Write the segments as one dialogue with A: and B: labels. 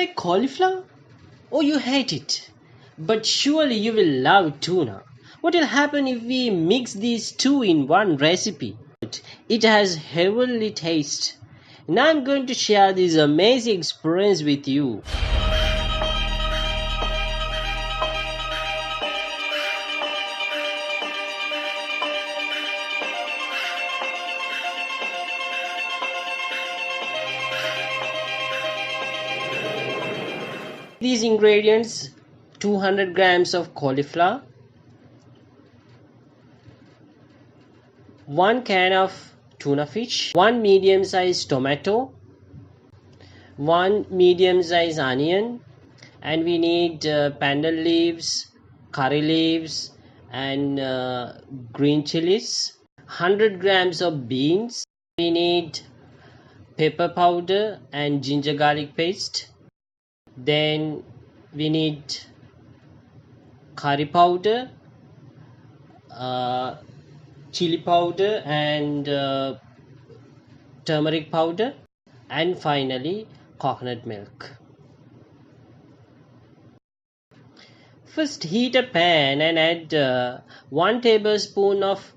A: like cauliflower? Oh, you hate it. But surely you will love tuna. What will happen if we mix these two in one recipe? It has heavenly taste. Now I'm going to share this amazing experience with you. These ingredients: 200 grams of cauliflower, 1 can of tuna fish, 1 medium sized tomato, 1 medium sized onion, and we need pandan leaves, curry leaves, and green chillies, 100 grams of beans. We need pepper powder and ginger garlic paste. Then we need curry powder, chili powder, and turmeric powder, and finally coconut milk. First, heat a pan and add 1 tablespoon of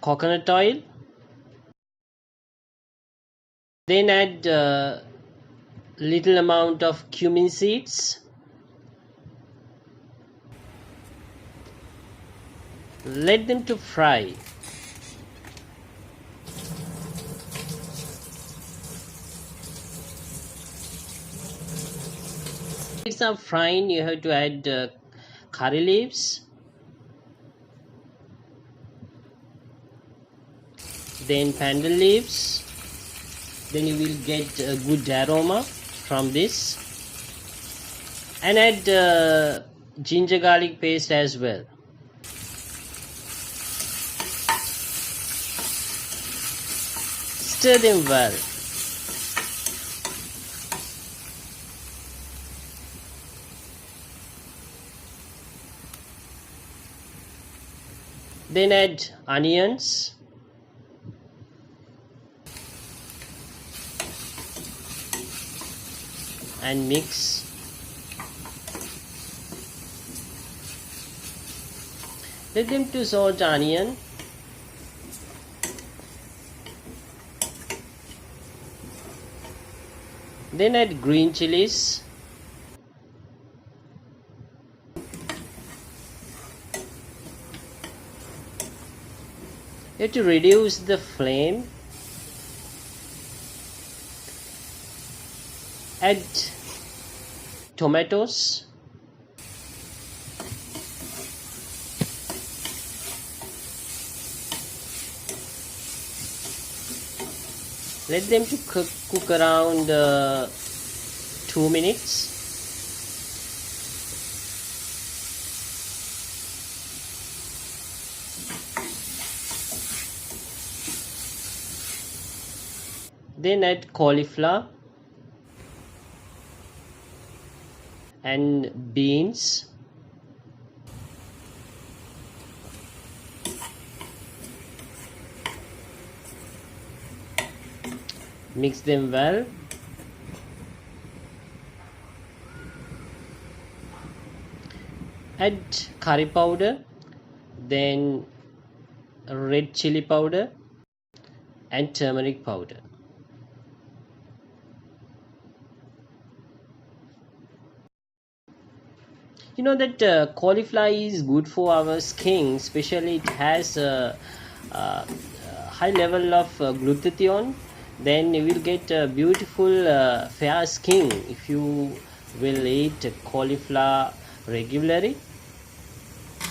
A: coconut oil. Then add little amount of cumin seeds. Let them to fry. It's are frying. You have to add curry leaves, then pandan leaves. Then you will get a good aroma from this, and add ginger garlic paste as well. Stir them well. Then add onions, and mix. Let them to saute onion. Then add green chilies. You have to reduce the flame. Add tomatoes. Let them to cook around 2 minutes. Then add cauliflower and beans. Mix them well. Add curry powder, then red chili powder and turmeric powder. You know that cauliflower is good for our skin, especially it has a high level of glutathione. Then you will get a beautiful fair skin if you will eat cauliflower regularly.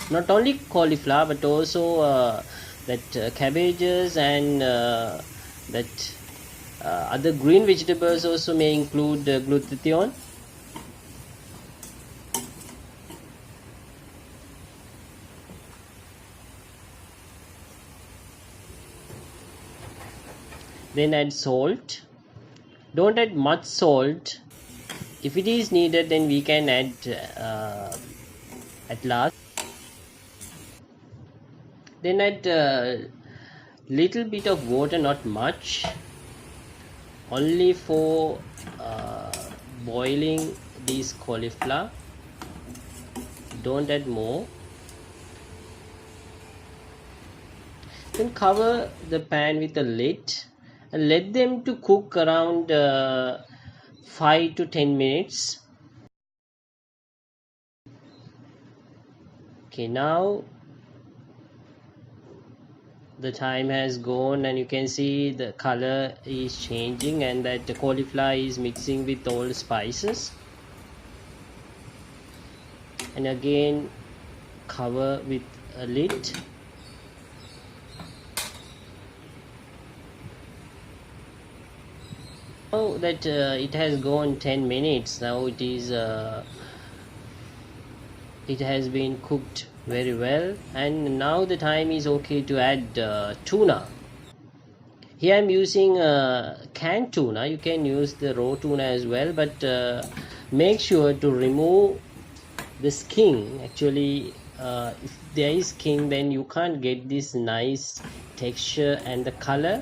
A: Not only cauliflower but also that cabbages and that other green vegetables also may include glutathione. Then add salt. Don't add much salt. If it is needed, then we can add at last. Then add little bit of water, not much, only for boiling this cauliflower. Don't add more. Then cover the pan with a lid and let them to cook around 5 to 10 minutes. Okay, now the time has gone and you can see the color is changing and that the cauliflower is mixing with all the spices. And again cover with a lid. Now that it has gone 10 minutes, now it has been cooked very well, and now the time is okay to add tuna. Here I'm using canned tuna. You can use the raw tuna as well, but make sure to remove the skin. Actually, if there is skin, then you can't get this nice texture and the color.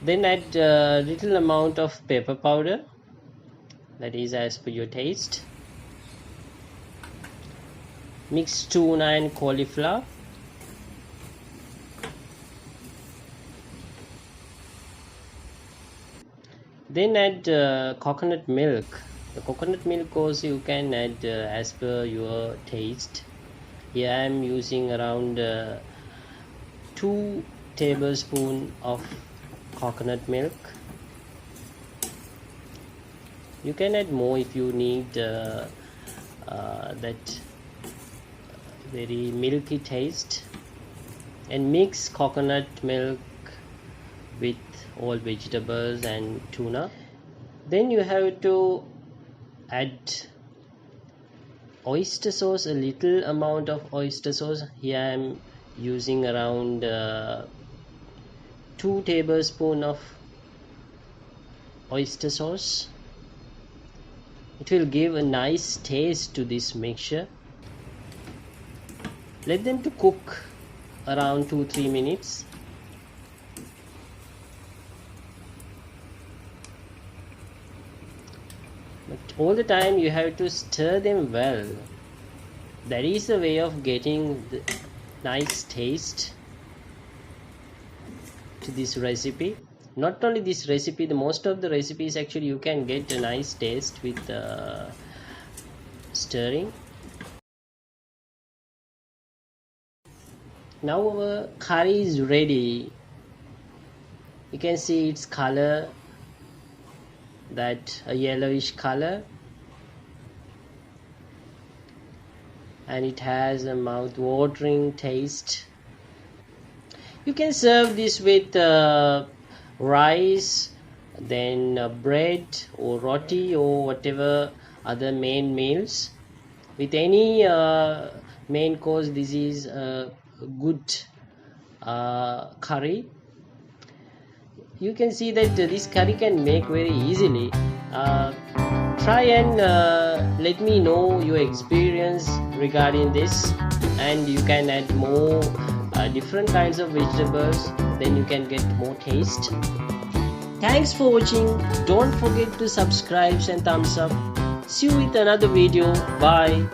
A: Then add a little amount of pepper powder, that is as per your taste. Mix tuna and cauliflower. Then add coconut milk. The coconut milk also you can add as per your taste. Here I am using around 2 tablespoons of coconut milk. You can add more if you need that very milky taste, and mix coconut milk with all vegetables and tuna. Then you have to add oyster sauce, a little amount of oyster sauce. Here I am using around 2 tablespoons of oyster sauce. It will give a nice taste to this mixture. Let them to cook around 2-3 minutes. But all the time you have to stir them well. That is the way of getting the nice taste to this recipe. Not only this recipe, the most of the recipes actually you can get a nice taste with stirring. Now our curry is ready. You can see its color, that a yellowish color, and it has a mouth-watering taste. You can serve this with rice, then bread or roti or whatever other main meals. With any main course, this is a good curry. You can see that this curry can make very easily. Try and let me know your experience regarding this, and you can add more different kinds of vegetables, then you can get more taste. Thanks for watching. Don't forget to subscribe and thumbs up. See you with another video. Bye.